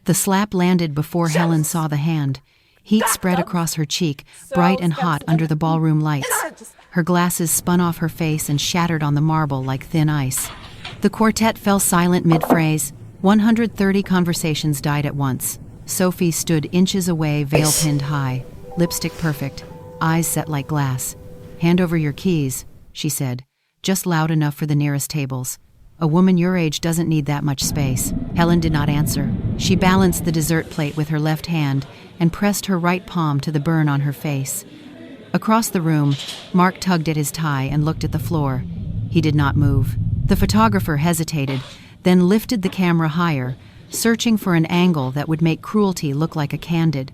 The slap landed before Helen saw the hand. Heat spread across her cheek, bright and hot under the ballroom lights. Her glasses spun off her face and shattered on the marble like thin ice. The quartet fell silent mid-phrase. 130 conversations died at once. Sophie stood inches away, veil pinned high, lipstick perfect, eyes set like glass. "Hand over your keys," she said, just loud enough for the nearest tables. "A woman your age doesn't need that much space." Helen did not answer. She balanced the dessert plate with her left hand and pressed her right palm to the burn on her face. Across the room, Mark tugged at his tie and looked at the floor. He did not move. The photographer hesitated, then lifted the camera higher, searching for an angle that would make cruelty look like a candid.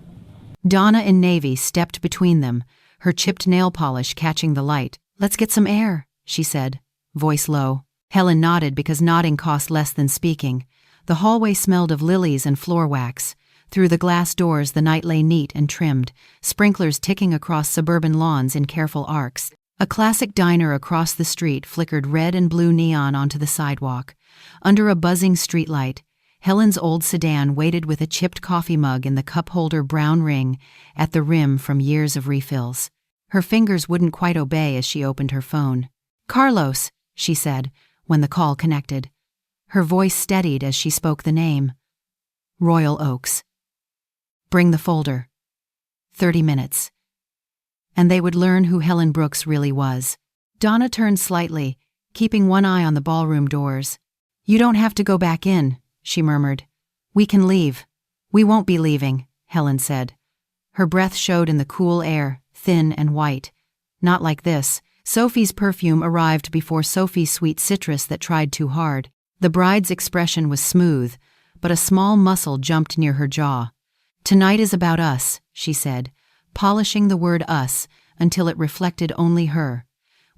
Donna in navy stepped between them, her chipped nail polish catching the light. "Let's get some air," she said, voice low. Helen nodded because nodding cost less than speaking. The hallway smelled of lilies and floor wax. Through the glass doors the night lay neat and trimmed, sprinklers ticking across suburban lawns in careful arcs. A classic diner across the street flickered red and blue neon onto the sidewalk. Under a buzzing streetlight, Helen's old sedan waited with a chipped coffee mug in the cup-holder brown ring at the rim from years of refills. Her fingers wouldn't quite obey as she opened her phone. "Carlos," she said, when the call connected. Her voice steadied as she spoke the name. "Royal Oaks. Bring the folder. 30 minutes." And they would learn who Helen Brooks really was. Donna turned slightly, keeping one eye on the ballroom doors. "You don't have to go back in," she murmured. "We can leave." "We won't be leaving," Helen said. Her breath showed in the cool air, thin and white. "Not like this." Sophie's perfume arrived before Sophie's sweet citrus that tried too hard. The bride's expression was smooth, but a small muscle jumped near her jaw. "Tonight is about us," she said, polishing the word us until it reflected only her.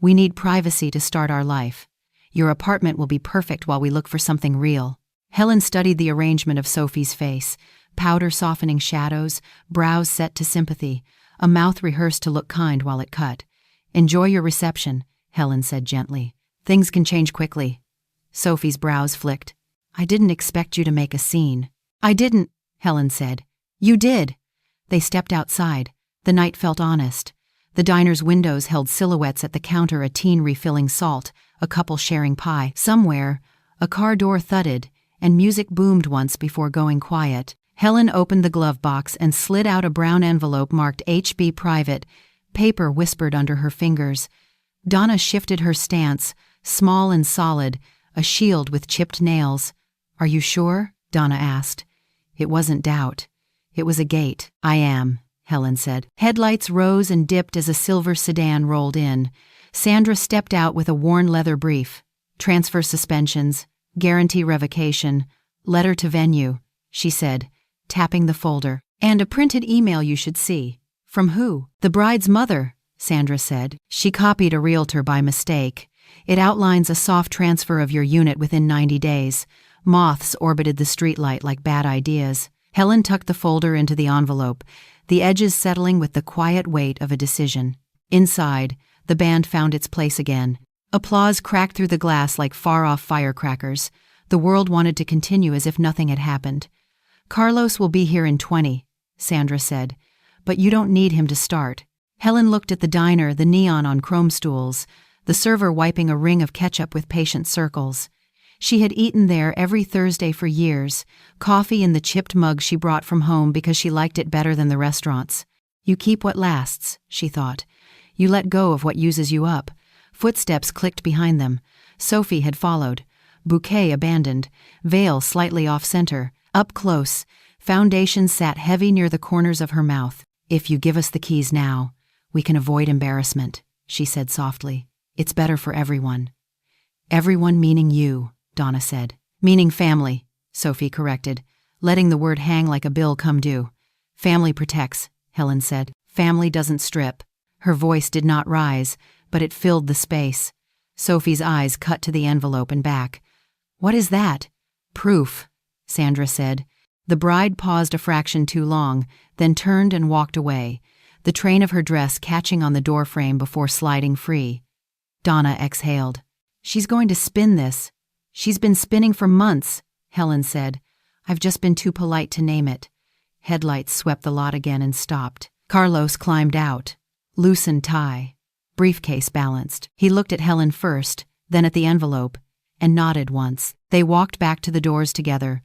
"We need privacy to start our life. Your apartment will be perfect while we look for something real." Helen studied the arrangement of Sophie's face, powder softening shadows, brows set to sympathy, a mouth rehearsed to look kind while it cut. "Enjoy your reception," Helen said gently. "Things can change quickly." Sophie's brows flicked. "I didn't expect you to make a scene." "I didn't," Helen said. "You did." They stepped outside. The night felt honest. The diner's windows held silhouettes at the counter, a teen refilling salt, a couple sharing pie. Somewhere, a car door thudded, and music boomed once before going quiet. Helen opened the glove box and slid out a brown envelope marked HB Private. Paper whispered under her fingers. Donna shifted her stance, small and solid, a shield with chipped nails. "Are you sure?" Donna asked. It wasn't doubt. It was a gate. "I am," Helen said. Headlights rose and dipped as a silver sedan rolled in. Sandra stepped out with a worn leather brief. "Transfer suspensions, guarantee revocation, letter to venue," she said, tapping the folder. "And a printed email you should see." "From who?" "The bride's mother," Sandra said. "She copied a realtor by mistake. It outlines a soft transfer of your unit within 90 days. Moths orbited the streetlight like bad ideas." Helen tucked the folder into the envelope, the edges settling with the quiet weight of a decision. Inside, the band found its place again. Applause cracked through the glass like far-off firecrackers. The world wanted to continue as if nothing had happened. "Carlos will be here in 20, Sandra said. "But you don't need him to start." Helen looked at the diner, the neon on chrome stools, the server wiping a ring of ketchup with patient circles. She had eaten there every Thursday for years, coffee in the chipped mug she brought from home because she liked it better than the restaurants. "You keep what lasts," she thought. "You let go of what uses you up." Footsteps clicked behind them. Sophie had followed. Bouquet abandoned, veil slightly off-center. Up close, foundation sat heavy near the corners of her mouth. "If you give us the keys now, we can avoid embarrassment," she said softly. "It's better for everyone." "Everyone meaning you," Donna said. "Meaning family," Sophie corrected, letting the word hang like a bill come due. "Family protects," Helen said. "Family doesn't strip." Her voice did not rise, but it filled the space. Sophie's eyes cut to the envelope and back. "What is that?" "Proof," Sandra said. The bride paused a fraction too long, then turned and walked away, the train of her dress catching on the doorframe before sliding free. Donna exhaled. "She's going to spin this." "She's been spinning for months," Helen said. I've just been too polite to name it. Headlights swept the lot again and stopped. Carlos climbed out. Loosened tie. Briefcase balanced. He looked at Helen first, then at the envelope, and nodded once. They walked back to the doors together.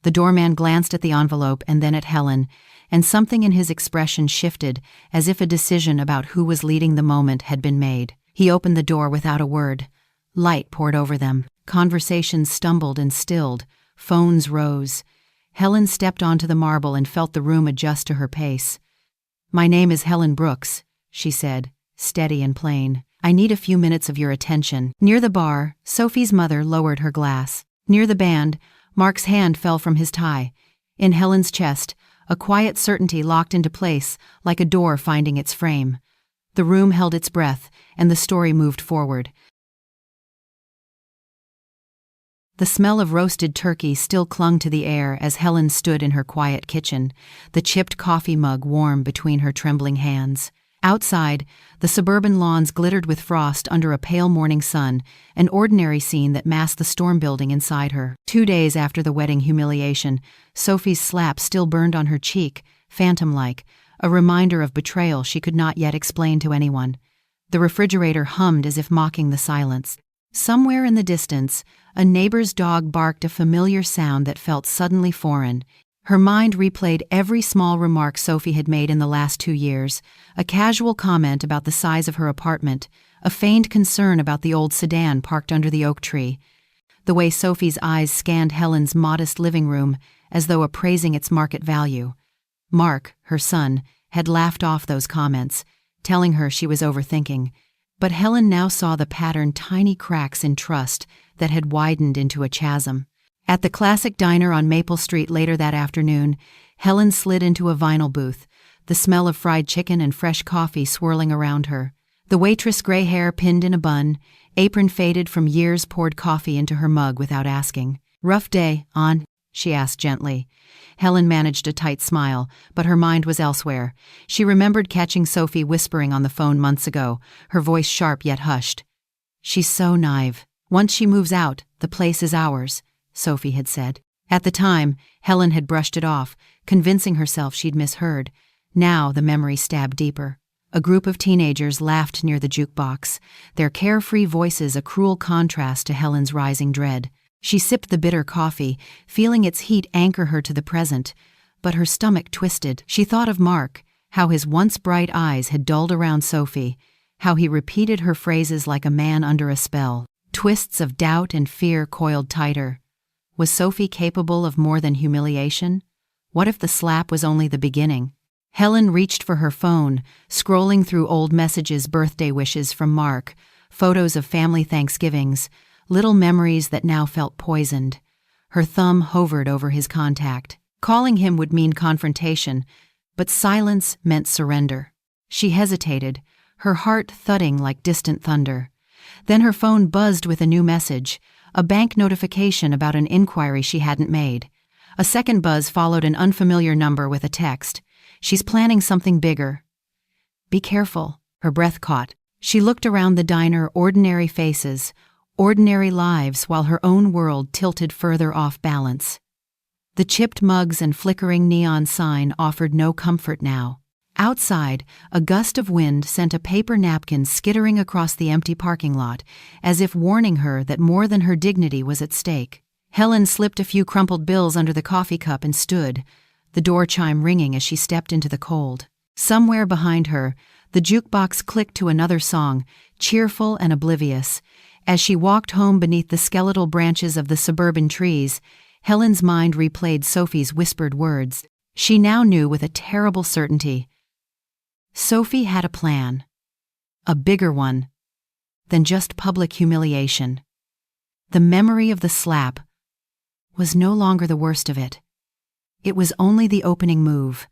The doorman glanced at the envelope and then at Helen, and something in his expression shifted, as if a decision about who was leading the moment had been made. He opened the door without a word. Light poured over them. Conversations stumbled and stilled. Phones rose. Helen stepped onto the marble and felt the room adjust to her pace. "My name is Helen Brooks," she said, steady and plain. "I need a few minutes of your attention." Near the bar, Sophie's mother lowered her glass. Near the band, Mark's hand fell from his tie. In Helen's chest, a quiet certainty locked into place, like a door finding its frame. The room held its breath, and the story moved forward. The smell of roasted turkey still clung to the air as Helen stood in her quiet kitchen, the chipped coffee mug warm between her trembling hands. Outside, the suburban lawns glittered with frost under a pale morning sun, an ordinary scene that masked the storm building inside her. 2 days after the wedding humiliation, Sophie's slap still burned on her cheek, phantom-like, a reminder of betrayal she could not yet explain to anyone. The refrigerator hummed as if mocking the silence. Somewhere in the distance, a neighbor's dog barked a familiar sound that felt suddenly foreign. Her mind replayed every small remark Sophie had made in the last 2 years, a casual comment about the size of her apartment, a feigned concern about the old sedan parked under the oak tree. The way Sophie's eyes scanned Helen's modest living room, as though appraising its market value. Mark, her son, had laughed off those comments, telling her she was overthinking. But Helen now saw the pattern tiny cracks in trust that had widened into a chasm. At the classic diner on Maple Street later that afternoon, Helen slid into a vinyl booth, the smell of fried chicken and fresh coffee swirling around her. The waitress' gray hair pinned in a bun, apron faded from years poured coffee into her mug without asking. "Rough day, on?" she asked gently. Helen managed a tight smile, but her mind was elsewhere. She remembered catching Sophie whispering on the phone months ago, her voice sharp yet hushed. "She's so naive. Once she moves out, the place is ours," Sophie had said. At the time, Helen had brushed it off, convincing herself she'd misheard. Now the memory stabbed deeper. A group of teenagers laughed near the jukebox, their carefree voices a cruel contrast to Helen's rising dread. She sipped the bitter coffee, feeling its heat anchor her to the present, but her stomach twisted. She thought of Mark, how his once bright eyes had dulled around Sophie, how he repeated her phrases like a man under a spell. Twists of doubt and fear coiled tighter. Was Sophie capable of more than humiliation? What if the slap was only the beginning? Helen reached for her phone, scrolling through old messages, birthday wishes from Mark, photos of family Thanksgivings, little memories that now felt poisoned. Her thumb hovered over his contact. Calling him would mean confrontation, but silence meant surrender. She hesitated, her heart thudding like distant thunder. Then her phone buzzed with a new message, a bank notification about an inquiry she hadn't made. A second buzz followed an unfamiliar number with a text. "She's planning something bigger." "Be careful," her breath caught. She looked around the diner, ordinary faces, ordinary lives, while her own world tilted further off balance. The chipped mugs and flickering neon sign offered no comfort now. Outside, a gust of wind sent a paper napkin skittering across the empty parking lot, as if warning her that more than her dignity was at stake. Helen slipped a few crumpled bills under the coffee cup and stood, the door chime ringing as she stepped into the cold. Somewhere behind her, the jukebox clicked to another song, cheerful and oblivious. As she walked home beneath the skeletal branches of the suburban trees, Helen's mind replayed Sophie's whispered words. She now knew with a terrible certainty. Sophie had a plan. A bigger one than just public humiliation. The memory of the slap was no longer the worst of it. It was only the opening move.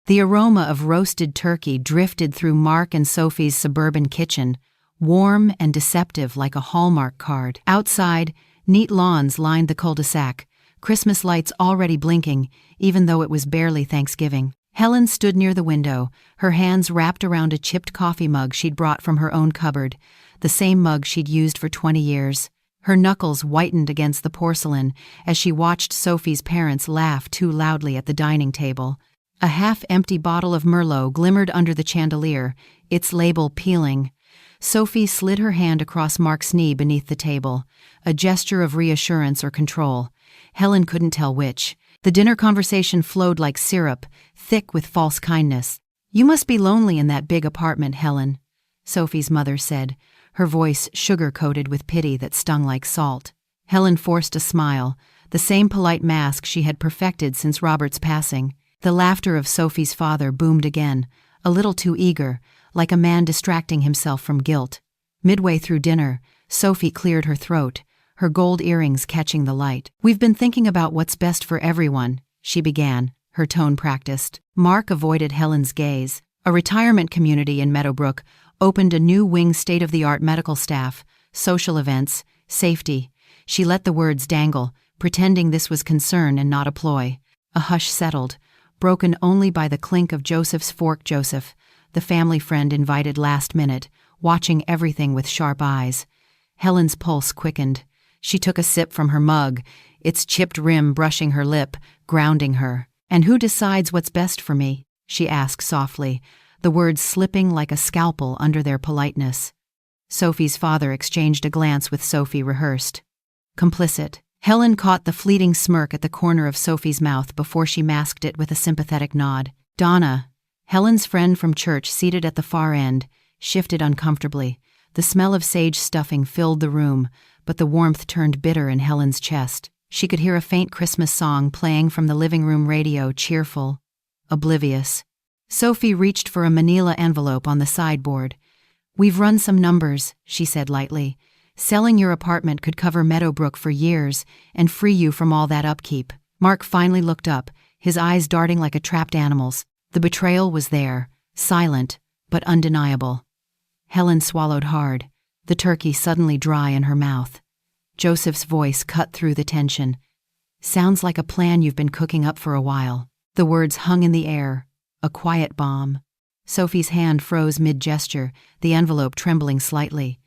The aroma of roasted turkey drifted through Mark and Sophie's suburban kitchen, warm and deceptive like a Hallmark card. Outside, neat lawns lined the cul-de-sac, Christmas lights already blinking, even though it was barely Thanksgiving. Helen stood near the window, her hands wrapped around a chipped coffee mug she'd brought from her own cupboard, the same mug she'd used for 20 years. Her knuckles whitened against the porcelain as she watched Sophie's parents laugh too loudly at the dining table. A half-empty bottle of Merlot glimmered under the chandelier, its label peeling. Sophie slid her hand across Mark's knee beneath the table, a gesture of reassurance or control. Helen couldn't tell which. The dinner conversation flowed like syrup, thick with false kindness. "You must be lonely in that big apartment, Helen," Sophie's mother said, her voice sugar-coated with pity that stung like salt. Helen forced a smile, the same polite mask she had perfected since Robert's passing. The laughter of Sophie's father boomed again, a little too eager, like a man distracting himself from guilt. Midway through dinner, Sophie cleared her throat, her gold earrings catching the light. "We've been thinking about what's best for everyone," she began, her tone practiced. Mark avoided Helen's gaze. A retirement community in Meadowbrook opened a new wing state-of-the-art medical staff, social events, safety. She let the words dangle, pretending this was concern and not a ploy. A hush settled, broken only by the clink of Joseph's fork. Joseph, the family friend invited last minute, watching everything with sharp eyes. Helen's pulse quickened. She took a sip from her mug, its chipped rim brushing her lip, grounding her. "And who decides what's best for me?" she asked softly, the words slipping like a scalpel under their politeness. Sophie's father exchanged a glance with Sophie, rehearsed. "Complicit." Helen caught the fleeting smirk at the corner of Sophie's mouth before she masked it with a sympathetic nod. Donna, Helen's friend from church seated at the far end, shifted uncomfortably. The smell of sage stuffing filled the room, but the warmth turned bitter in Helen's chest. She could hear a faint Christmas song playing from the living room radio, cheerful, oblivious. Sophie reached for a manila envelope on the sideboard. "We've run some numbers," she said lightly. "Selling your apartment could cover Meadowbrook for years and free you from all that upkeep." Mark finally looked up, his eyes darting like a trapped animal's. The betrayal was there, silent, but undeniable. Helen swallowed hard, the turkey suddenly dry in her mouth. Joseph's voice cut through the tension. "Sounds like a plan you've been cooking up for a while." The words hung in the air, a quiet bomb. Sophie's hand froze mid-gesture, the envelope trembling slightly.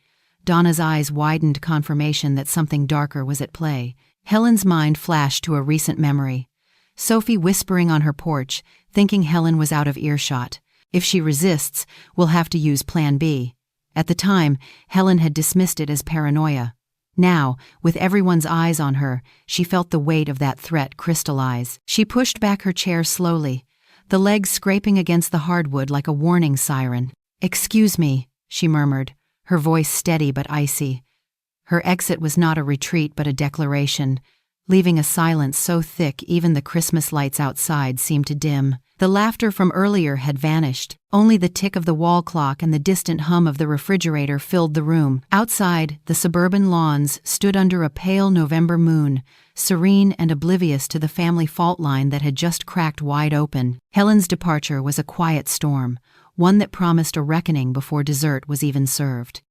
Donna's eyes widened, confirmation that something darker was at play. Helen's mind flashed to a recent memory. Sophie whispering on her porch, thinking Helen was out of earshot. "If she resists, we'll have to use Plan B." At the time, Helen had dismissed it as paranoia. Now, with everyone's eyes on her, she felt the weight of that threat crystallize. She pushed back her chair slowly, the legs scraping against the hardwood like a warning siren. "Excuse me," she murmured, her voice steady but icy. Her exit was not a retreat but a declaration, leaving a silence so thick even the Christmas lights outside seemed to dim. The laughter from earlier had vanished. Only the tick of the wall clock and the distant hum of the refrigerator filled the room. Outside, the suburban lawns stood under a pale November moon, serene and oblivious to the family fault line that had just cracked wide open. Helen's departure was a quiet storm, one that promised a reckoning before dessert was even served.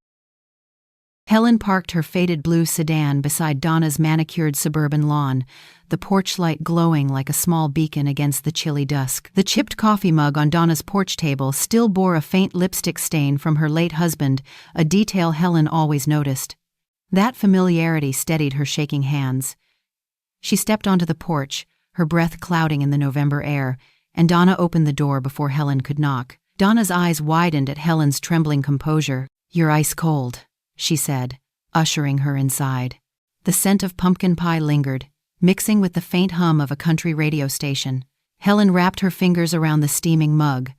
Helen parked her faded blue sedan beside Donna's manicured suburban lawn, the porch light glowing like a small beacon against the chilly dusk. The chipped coffee mug on Donna's porch table still bore a faint lipstick stain from her late husband, a detail Helen always noticed. That familiarity steadied her shaking hands. She stepped onto the porch, her breath clouding in the November air, and Donna opened the door before Helen could knock. Donna's eyes widened at Helen's trembling composure. "You're ice cold," she said, ushering her inside. The scent of pumpkin pie lingered, mixing with the faint hum of a country radio station. Helen wrapped her fingers around the steaming mug.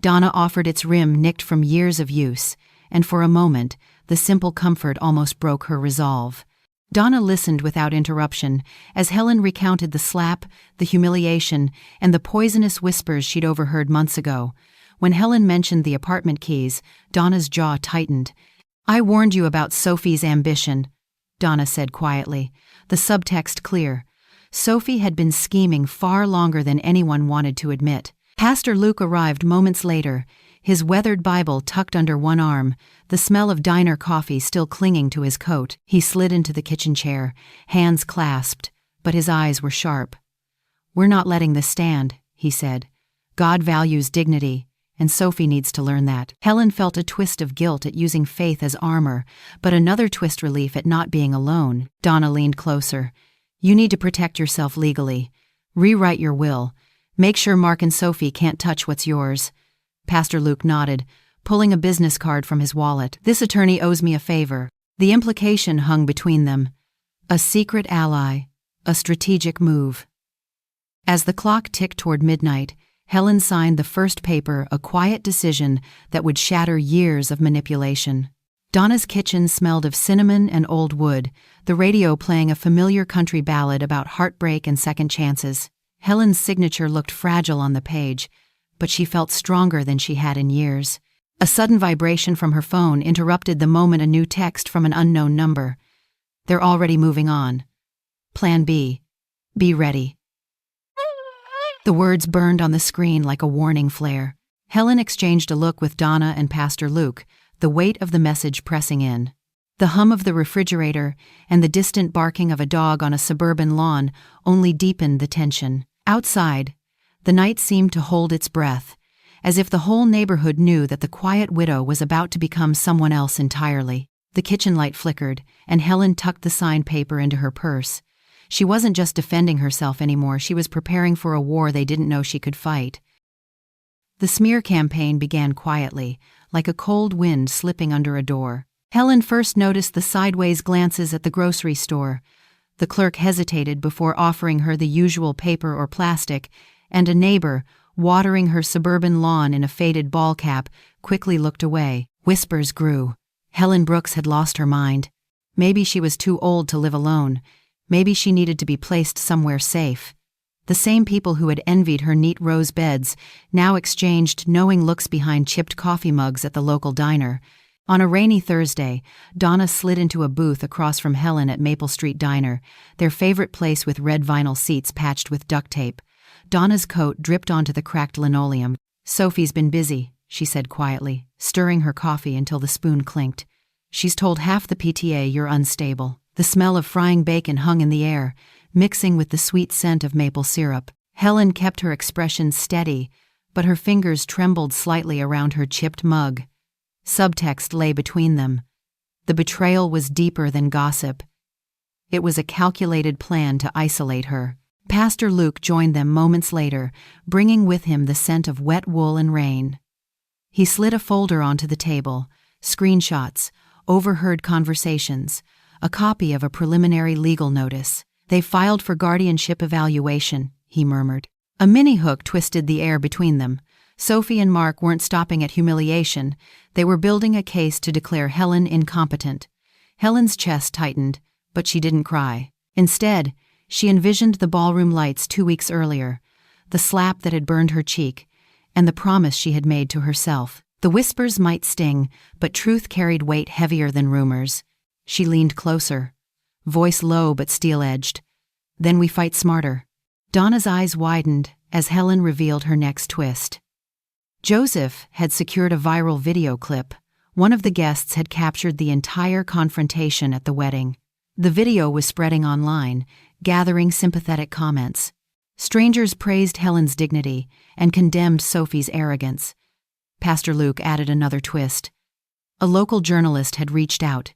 Donna offered its rim nicked from years of use, and for a moment, the simple comfort almost broke her resolve. Donna listened without interruption as Helen recounted the slap, the humiliation, and the poisonous whispers she'd overheard months ago. When Helen mentioned the apartment keys, Donna's jaw tightened. "I warned you about Sophie's ambition," Donna said quietly, the subtext clear. Sophie had been scheming far longer than anyone wanted to admit. Pastor Luke arrived moments later, his weathered Bible tucked under one arm, the smell of diner coffee still clinging to his coat. He slid into the kitchen chair, hands clasped, but his eyes were sharp. "We're not letting this stand," he said. "God values dignity, and Sophie needs to learn that. Helen felt a twist of guilt at using faith as armor, but another twist relief at not being alone. Donna leaned closer. You need to protect yourself legally. Rewrite your will. Make sure Mark and Sophie can't touch what's yours. Pastor Luke nodded, pulling a business card from his wallet. This attorney owes me a favor. The implication hung between them. A secret ally. A strategic move. As the clock ticked toward midnight, Helen signed the first paper, a quiet decision that would shatter years of manipulation. Donna's kitchen smelled of cinnamon and old wood, the radio playing a familiar country ballad about heartbreak and second chances. Helen's signature looked fragile on the page, but she felt stronger than she had in years. A sudden vibration from her phone interrupted the moment a new text from an unknown number. They're already moving on. Plan B. Be ready. The words burned on the screen like a warning flare. Helen exchanged a look with Donna and Pastor Luke, the weight of the message pressing in. The hum of the refrigerator and the distant barking of a dog on a suburban lawn only deepened the tension. Outside, the night seemed to hold its breath, as if the whole neighborhood knew that the quiet widow was about to become someone else entirely. The kitchen light flickered, and Helen tucked the signed paper into her purse. She wasn't just defending herself anymore, she was preparing for a war they didn't know she could fight. The smear campaign began quietly, like a cold wind slipping under a door. Helen first noticed the sideways glances at the grocery store. The clerk hesitated before offering her the usual paper or plastic, and a neighbor, watering her suburban lawn in a faded ball cap, quickly looked away. Whispers grew. Helen Brooks had lost her mind. Maybe she was too old to live alone. Maybe she needed to be placed somewhere safe. The same people who had envied her neat rose beds now exchanged knowing looks behind chipped coffee mugs at the local diner. On a rainy Thursday, Donna slid into a booth across from Helen at Maple Street Diner, their favorite place with red vinyl seats patched with duct tape. Donna's coat dripped onto the cracked linoleum. Sophie's been busy, she said quietly, stirring her coffee until the spoon clinked. She's told half the PTA you're unstable. The smell of frying bacon hung in the air, mixing with the sweet scent of maple syrup. Helen kept her expression steady, but her fingers trembled slightly around her chipped mug. Subtext lay between them. The betrayal was deeper than gossip. It was a calculated plan to isolate her. Pastor Luke joined them moments later, bringing with him the scent of wet wool and rain. He slid a folder onto the table, screenshots, overheard conversations, a copy of a preliminary legal notice. They filed for guardianship evaluation, he murmured. A mini-hook twisted the air between them. Sophie and Mark weren't stopping at humiliation. They were building a case to declare Helen incompetent. Helen's chest tightened, but she didn't cry. Instead, she envisioned the ballroom lights 2 weeks earlier, the slap that had burned her cheek, and the promise she had made to herself. The whispers might sting, but truth carried weight heavier than rumors. She leaned closer, voice low but steel-edged. Then we fight smarter. Donna's eyes widened as Helen revealed her next twist. Joseph had secured a viral video clip. One of the guests had captured the entire confrontation at the wedding. The video was spreading online, gathering sympathetic comments. Strangers praised Helen's dignity and condemned Sophie's arrogance. Pastor Luke added another twist. A local journalist had reached out,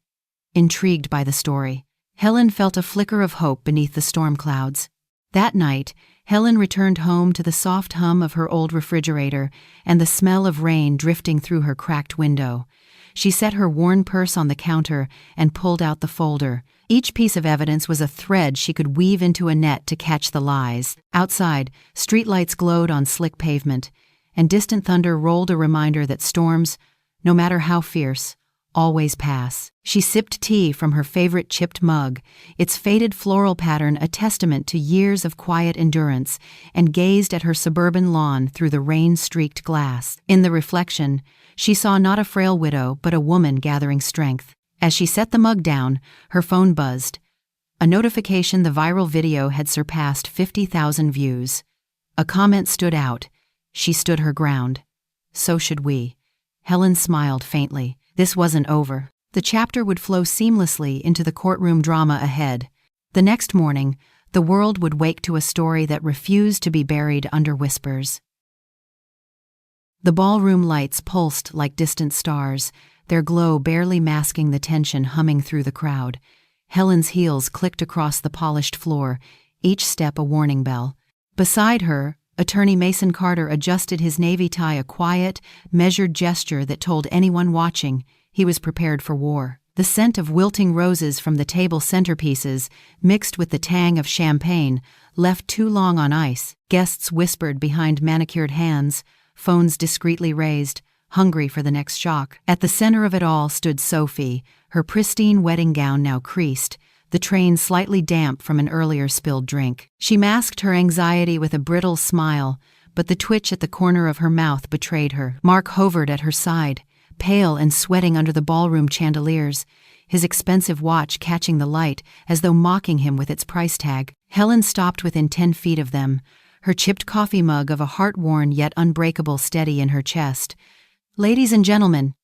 intrigued by the story. Helen felt a flicker of hope beneath the storm clouds. That night, Helen returned home to the soft hum of her old refrigerator and the smell of rain drifting through her cracked window. She set her worn purse on the counter and pulled out the folder. Each piece of evidence was a thread she could weave into a net to catch the lies. Outside, streetlights glowed on slick pavement, and distant thunder rolled a reminder that storms, no matter how fierce, always pass. She sipped tea from her favorite chipped mug, its faded floral pattern a testament to years of quiet endurance, and gazed at her suburban lawn through the rain-streaked glass. In the reflection, she saw not a frail widow but a woman gathering strength. As she set the mug down, her phone buzzed. A notification: the viral video had surpassed 50,000 views. A comment stood out. She stood her ground. So should we. Helen smiled faintly. This wasn't over. The chapter would flow seamlessly into the courtroom drama ahead. The next morning, the world would wake to a story that refused to be buried under whispers. The ballroom lights pulsed like distant stars, their glow barely masking the tension humming through the crowd. Helen's heels clicked across the polished floor, each step a warning bell. Beside her, Attorney Mason Carter adjusted his navy tie, a quiet, measured gesture that told anyone watching he was prepared for war. The scent of wilting roses from the table centerpieces, mixed with the tang of champagne, left too long on ice. Guests whispered behind manicured hands, phones discreetly raised, hungry for the next shock. At the center of it all stood Sophie, her pristine wedding gown now creased, the train slightly damp from an earlier spilled drink. She masked her anxiety with a brittle smile, but the twitch at the corner of her mouth betrayed her. Mark hovered at her side, pale and sweating under the ballroom chandeliers, his expensive watch catching the light as though mocking him with its price tag. Helen stopped within 10 feet of them, her chipped coffee mug of a heart-worn yet unbreakable steady in her chest. "Ladies and gentlemen,"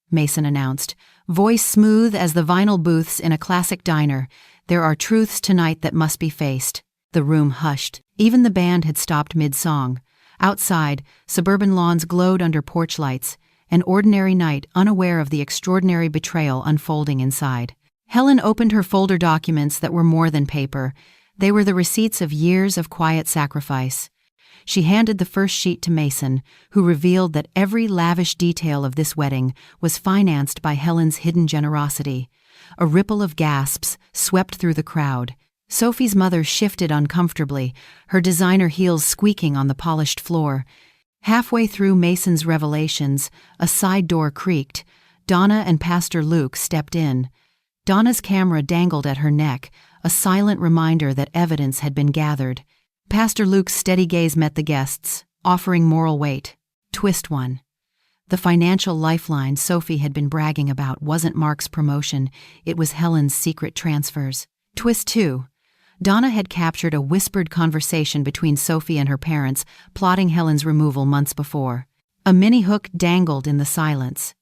Mason announced, voice smooth as the vinyl booths in a classic diner, "there are truths tonight that must be faced." The room hushed. Even the band had stopped mid-song. Outside, suburban lawns glowed under porch lights, an ordinary night unaware of the extraordinary betrayal unfolding inside. Helen opened her folder documents that were more than paper. They were the receipts of years of quiet sacrifice. She handed the first sheet to Mason, who revealed that every lavish detail of this wedding was financed by Helen's hidden generosity. A ripple of gasps swept through the crowd. Sophie's mother shifted uncomfortably, her designer heels squeaking on the polished floor. Halfway through Mason's revelations, a side door creaked. Donna and Pastor Luke stepped in. Donna's camera dangled at her neck, a silent reminder that evidence had been gathered. Pastor Luke's steady gaze met the guests, offering moral weight. Twist 1. The financial lifeline Sophie had been bragging about wasn't Mark's promotion, it was Helen's secret transfers. Twist 2. Donna had captured a whispered conversation between Sophie and her parents, plotting Helen's removal months before. A mini hook dangled in the silence.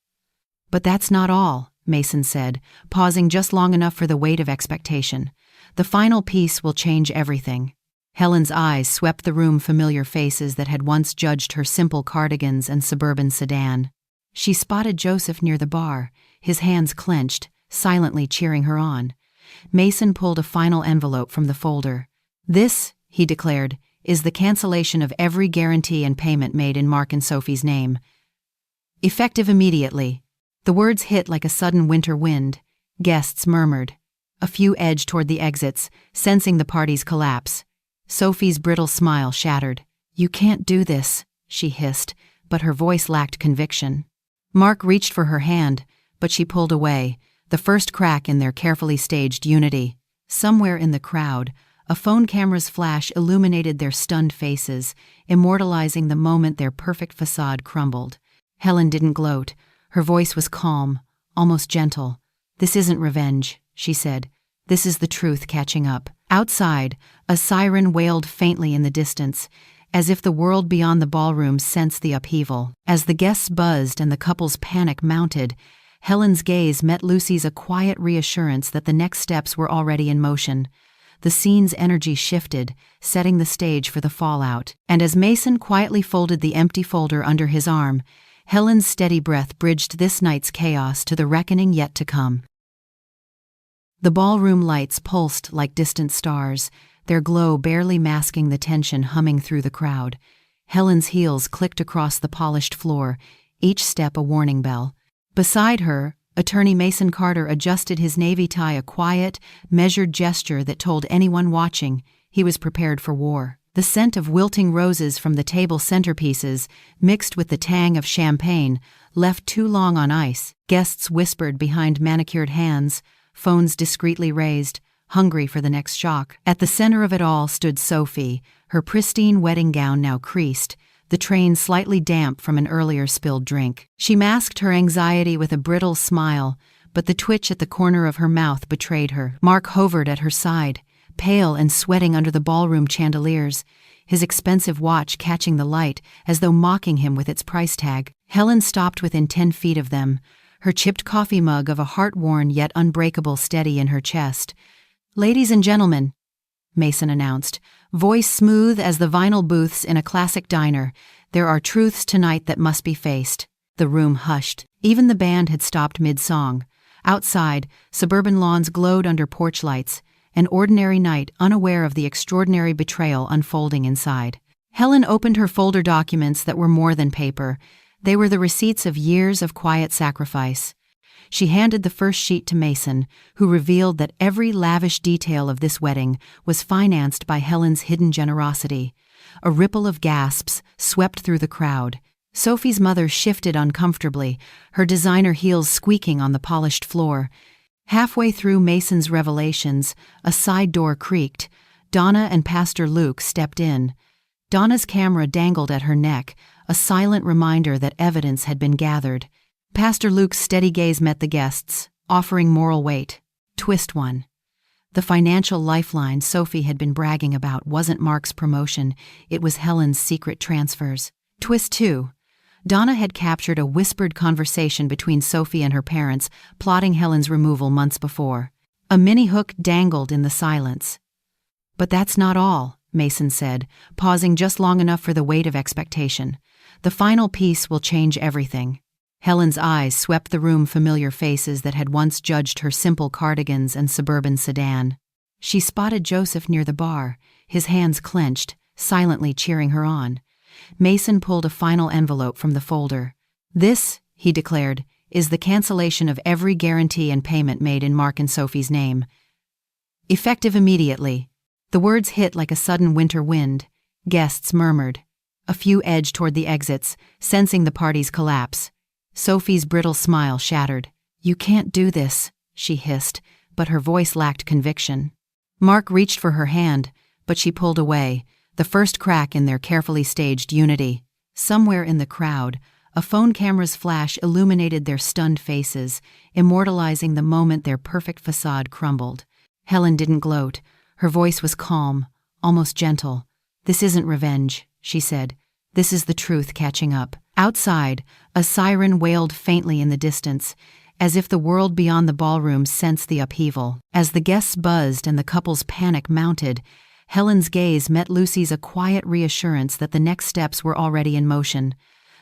"But that's not all," Mason said, pausing just long enough for the weight of expectation. "The final piece will change everything." Helen's eyes swept the room, familiar faces that had once judged her simple cardigans and suburban sedan. She spotted Joseph near the bar, his hands clenched, silently cheering her on. Mason pulled a final envelope from the folder. "This," he declared, "is the cancellation of every guarantee and payment made in Mark and Sophie's name. Effective immediately." The words hit like a sudden winter wind. Guests murmured. A few edged toward the exits, sensing the party's collapse. Sophie's brittle smile shattered. "You can't do this," she hissed, but her voice lacked conviction. Mark reached for her hand, but she pulled away, the first crack in their carefully staged unity. Somewhere in the crowd, a phone camera's flash illuminated their stunned faces, immortalizing the moment their perfect facade crumbled. Helen didn't gloat. Her voice was calm, almost gentle. "This isn't revenge," she said. "This is the truth catching up." Outside, a siren wailed faintly in the distance, as if the world beyond the ballroom sensed the upheaval. As the guests buzzed and the couple's panic mounted, Helen's gaze met Lucy's, a quiet reassurance that the next steps were already in motion. The scene's energy shifted, setting the stage for the fallout. And as Mason quietly folded the empty folder under his arm, Helen's steady breath bridged this night's chaos to the reckoning yet to come. The ballroom lights pulsed like distant stars, their glow barely masking the tension humming through the crowd. Helen's heels clicked across the polished floor, each step a warning bell. Beside her, Attorney Mason Carter adjusted his navy tie, a quiet, measured gesture that told anyone watching he was prepared for war. The scent of wilting roses from the table centerpieces, mixed with the tang of champagne, left too long on ice. Guests whispered behind manicured hands, phones discreetly raised, hungry for the next shock. At the center of it all stood Sophie, her pristine wedding gown now creased, the train slightly damp from an earlier spilled drink. She masked her anxiety with a brittle smile, but the twitch at the corner of her mouth betrayed her. Mark hovered at her side, pale and sweating under the ballroom chandeliers, his expensive watch catching the light as though mocking him with its price tag. Helen stopped within 10 feet of them, her chipped coffee mug of a heart-worn yet unbreakable steady in her chest. "Ladies and gentlemen," Mason announced, voice smooth as the vinyl booths in a classic diner. There are truths tonight that must be faced. The room hushed. Even the band had stopped mid-song. Outside, suburban lawns glowed under porch lights, an ordinary night unaware of the extraordinary betrayal unfolding inside. Helen opened her folder documents that were more than paper. They were the receipts of years of quiet sacrifice. She handed the first sheet to Mason, who revealed that every lavish detail of this wedding was financed by Helen's hidden generosity. A ripple of gasps swept through the crowd. Sophie's mother shifted uncomfortably, her designer heels squeaking on the polished floor. Halfway through Mason's revelations, a side door creaked. Donna and Pastor Luke stepped in. Donna's camera dangled at her neck, a silent reminder that evidence had been gathered. Pastor Luke's steady gaze met the guests, offering moral weight. Twist 1. The financial lifeline Sophie had been bragging about wasn't Mark's promotion, it was Helen's secret transfers. Twist 2. Donna had captured a whispered conversation between Sophie and her parents, plotting Helen's removal months before. A mini hook dangled in the silence. But that's not all, Mason said, pausing just long enough for the weight of expectation. The final piece will change everything. Helen's eyes swept the room, familiar faces that had once judged her simple cardigans and suburban sedan. She spotted Joseph near the bar, his hands clenched, silently cheering her on. Mason pulled a final envelope from the folder. This, he declared, is the cancellation of every guarantee and payment made in Mark and Sophie's name. Effective immediately. The words hit like a sudden winter wind. Guests murmured. A few edged toward the exits, sensing the party's collapse. Sophie's brittle smile shattered. You can't do this, she hissed, but her voice lacked conviction. Mark reached for her hand, but she pulled away, the first crack in their carefully staged unity. Somewhere in the crowd, a phone camera's flash illuminated their stunned faces, immortalizing the moment their perfect facade crumbled. Helen didn't gloat. Her voice was calm, almost gentle. This isn't revenge, she said. This is the truth catching up. Outside, a siren wailed faintly in the distance, as if the world beyond the ballroom sensed the upheaval. As the guests buzzed and the couple's panic mounted, Helen's gaze met Lucy's, a quiet reassurance that the next steps were already in motion.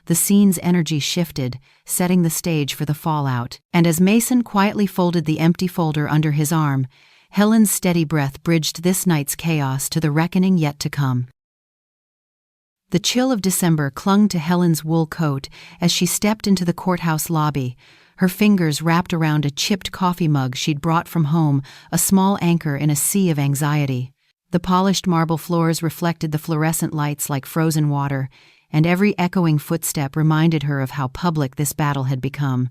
The scene's energy shifted, setting the stage for the fallout. And as Mason quietly folded the empty folder under his arm, Helen's steady breath bridged this night's chaos to the reckoning yet to come. The chill of December clung to Helen's wool coat as she stepped into the courthouse lobby, her fingers wrapped around a chipped coffee mug she'd brought from home, a small anchor in a sea of anxiety. The polished marble floors reflected the fluorescent lights like frozen water, and every echoing footstep reminded her of how public this battle had become.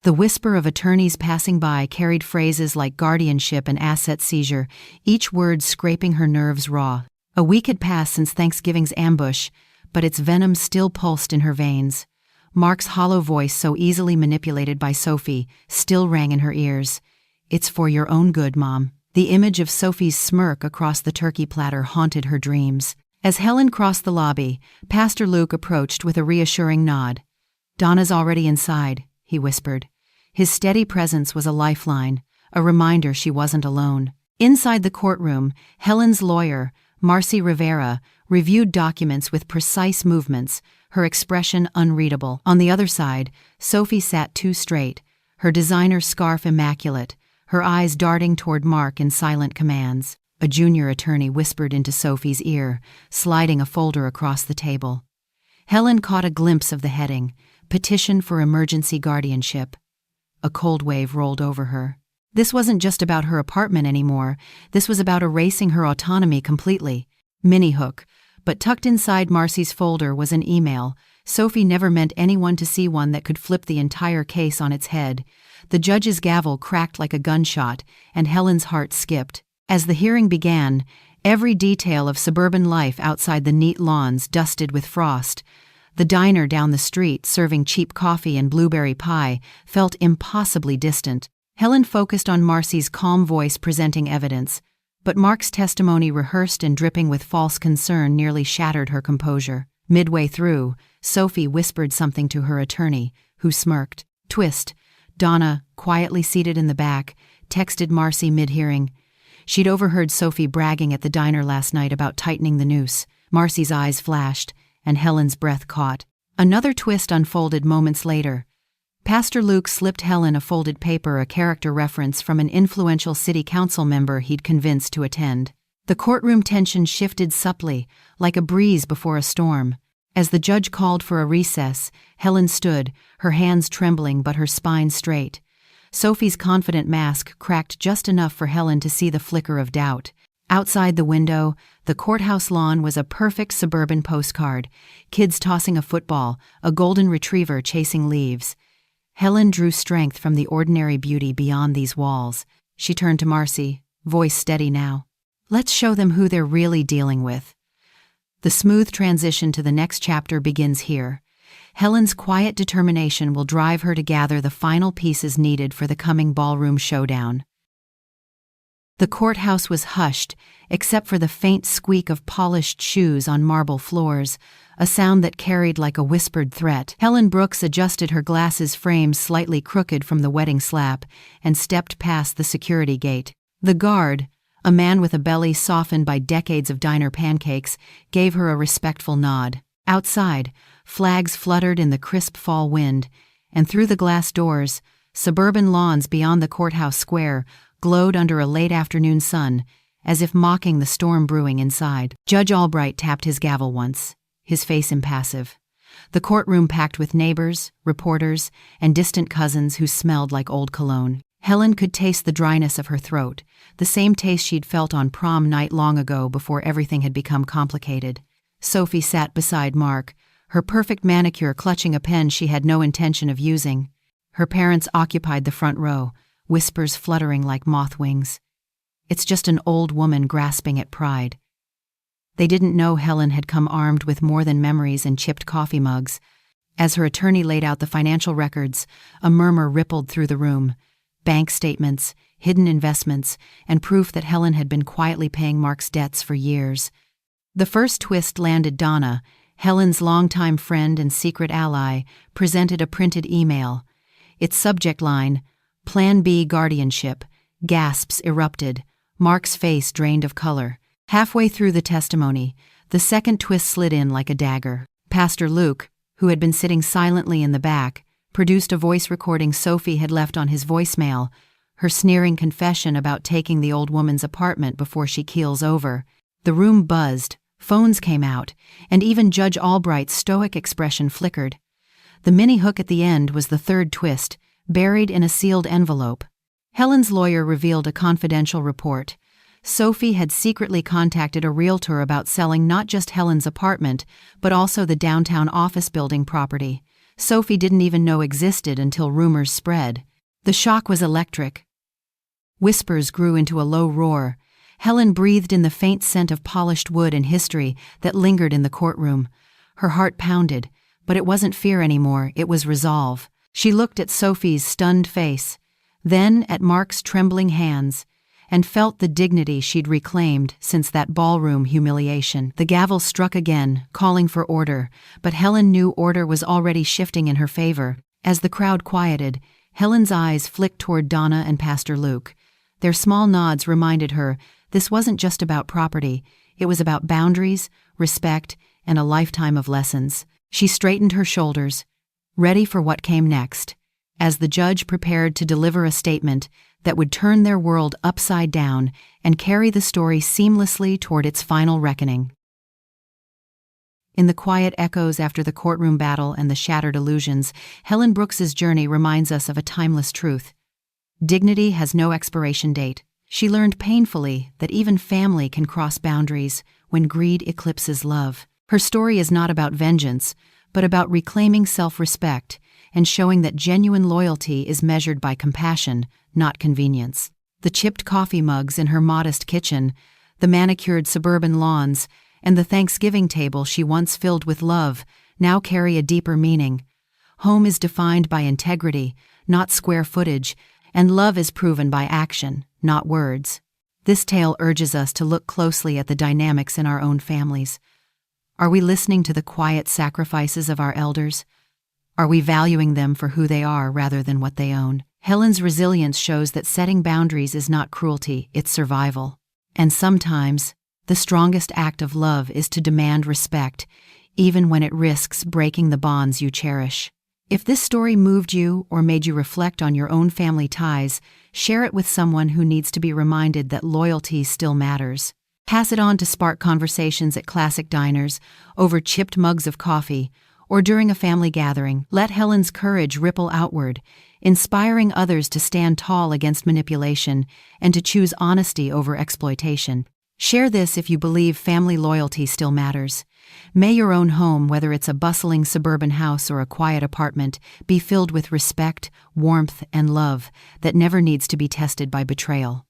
The whisper of attorneys passing by carried phrases like guardianship and asset seizure, each word scraping her nerves raw. A week had passed since Thanksgiving's ambush, but its venom still pulsed in her veins. Mark's hollow voice, so easily manipulated by Sophie, still rang in her ears. It's for your own good, Mom. The image of Sophie's smirk across the turkey platter haunted her dreams. As Helen crossed the lobby, Pastor Luke approached with a reassuring nod. Donna's already inside, he whispered. His steady presence was a lifeline, a reminder she wasn't alone. Inside the courtroom, Helen's lawyer, Marcy Rivera, reviewed documents with precise movements, her expression unreadable. On the other side, Sophie sat too straight, her designer scarf immaculate, her eyes darting toward Mark in silent commands. A junior attorney whispered into Sophie's ear, sliding a folder across the table. Helen caught a glimpse of the heading, Petition for Emergency Guardianship. A cold wave rolled over her. This wasn't just about her apartment anymore, this was about erasing her autonomy completely. Mini hook, but tucked inside Marcy's folder was an email. Sophie never meant anyone to see one that could flip the entire case on its head. The judge's gavel cracked like a gunshot, and Helen's heart skipped. As the hearing began, every detail of suburban life outside the neat lawns dusted with frost. The diner down the street, serving cheap coffee and blueberry pie, felt impossibly distant. Helen focused on Marcy's calm voice presenting evidence, but Mark's testimony, rehearsed and dripping with false concern, nearly shattered her composure. Midway through, Sophie whispered something to her attorney, who smirked. Twist. Donna, quietly seated in the back, texted Marcy mid-hearing. She'd overheard Sophie bragging at the diner last night about tightening the noose. Marcy's eyes flashed, and Helen's breath caught. Another twist unfolded moments later. Pastor Luke slipped Helen a folded paper, a character reference from an influential city council member he'd convinced to attend. The courtroom tension shifted subtly, like a breeze before a storm. As the judge called for a recess, Helen stood, her hands trembling but her spine straight. Sophie's confident mask cracked just enough for Helen to see the flicker of doubt. Outside the window, the courthouse lawn was a perfect suburban postcard. Kids tossing a football, a golden retriever chasing leaves. Helen drew strength from the ordinary beauty beyond these walls. She turned to Marcy, voice steady now. Let's show them who they're really dealing with. The smooth transition to the next chapter begins here. Helen's quiet determination will drive her to gather the final pieces needed for the coming ballroom showdown. The courthouse was hushed, except for the faint squeak of polished shoes on marble floors, a sound that carried like a whispered threat. Helen Brooks adjusted her glasses frames slightly crooked from the wedding slap and stepped past the security gate. The guard, a man with a belly softened by decades of diner pancakes, gave her a respectful nod. Outside, flags fluttered in the crisp fall wind, and through the glass doors, suburban lawns beyond the courthouse square glowed under a late afternoon sun, as if mocking the storm brewing inside. Judge Albright tapped his gavel once, his face impassive. The courtroom packed with neighbors, reporters, and distant cousins who smelled like old cologne. Helen could taste the dryness of her throat, the same taste she'd felt on prom night long ago before everything had become complicated. Sophie sat beside Mark, her perfect manicure clutching a pen she had no intention of using. Her parents occupied the front row, whispers fluttering like moth wings. It's just an old woman grasping at pride. They didn't know Helen had come armed with more than memories and chipped coffee mugs. As her attorney laid out the financial records, a murmur rippled through the room. Bank statements, hidden investments, and proof that Helen had been quietly paying Mark's debts for years. The first twist landed. Donna, Helen's longtime friend and secret ally, presented a printed email. Its subject line, Plan B guardianship. Gasps erupted. Mark's face drained of color. Halfway through the testimony, the second twist slid in like a dagger. Pastor Luke, who had been sitting silently in the back, produced a voice recording Sophie had left on his voicemail, her sneering confession about taking the old woman's apartment before she keels over. The room buzzed, phones came out, and even Judge Albright's stoic expression flickered. The mini hook at the end was the third twist, buried in a sealed envelope. Helen's lawyer revealed a confidential report. Sophie had secretly contacted a realtor about selling not just Helen's apartment, but also the downtown office building property. Sophie didn't even know existed until rumors spread. The shock was electric. Whispers grew into a low roar. Helen breathed in the faint scent of polished wood and history that lingered in the courtroom. Her heart pounded, but it wasn't fear anymore, it was resolve. She looked at Sophie's stunned face, then at Mark's trembling hands, and felt the dignity she'd reclaimed since that ballroom humiliation. The gavel struck again, calling for order, but Helen knew order was already shifting in her favor. As the crowd quieted, Helen's eyes flicked toward Donna and Pastor Luke. Their small nods reminded her this wasn't just about property, it was about boundaries, respect, and a lifetime of lessons. She straightened her shoulders, ready for what came next, as the judge prepared to deliver a statement that would turn their world upside down and carry the story seamlessly toward its final reckoning. In the quiet echoes after the courtroom battle and the shattered illusions, Helen Brooks's journey reminds us of a timeless truth. Dignity has no expiration date. She learned painfully that even family can cross boundaries when greed eclipses love. Her story is not about vengeance, but about reclaiming self-respect and showing that genuine loyalty is measured by compassion, not convenience. The chipped coffee mugs in her modest kitchen, the manicured suburban lawns, and the Thanksgiving table she once filled with love now carry a deeper meaning. Home is defined by integrity, not square footage, and love is proven by action, not words. This tale urges us to look closely at the dynamics in our own families. Are we listening to the quiet sacrifices of our elders? Are we valuing them for who they are rather than what they own? Helen's resilience shows that setting boundaries is not cruelty, it's survival. And sometimes, the strongest act of love is to demand respect, even when it risks breaking the bonds you cherish. If this story moved you or made you reflect on your own family ties, share it with someone who needs to be reminded that loyalty still matters. Pass it on to spark conversations at classic diners, over chipped mugs of coffee, or during a family gathering. Let Helen's courage ripple outward, inspiring others to stand tall against manipulation and to choose honesty over exploitation. Share this if you believe family loyalty still matters. May your own home, whether it's a bustling suburban house or a quiet apartment, be filled with respect, warmth, and love that never needs to be tested by betrayal.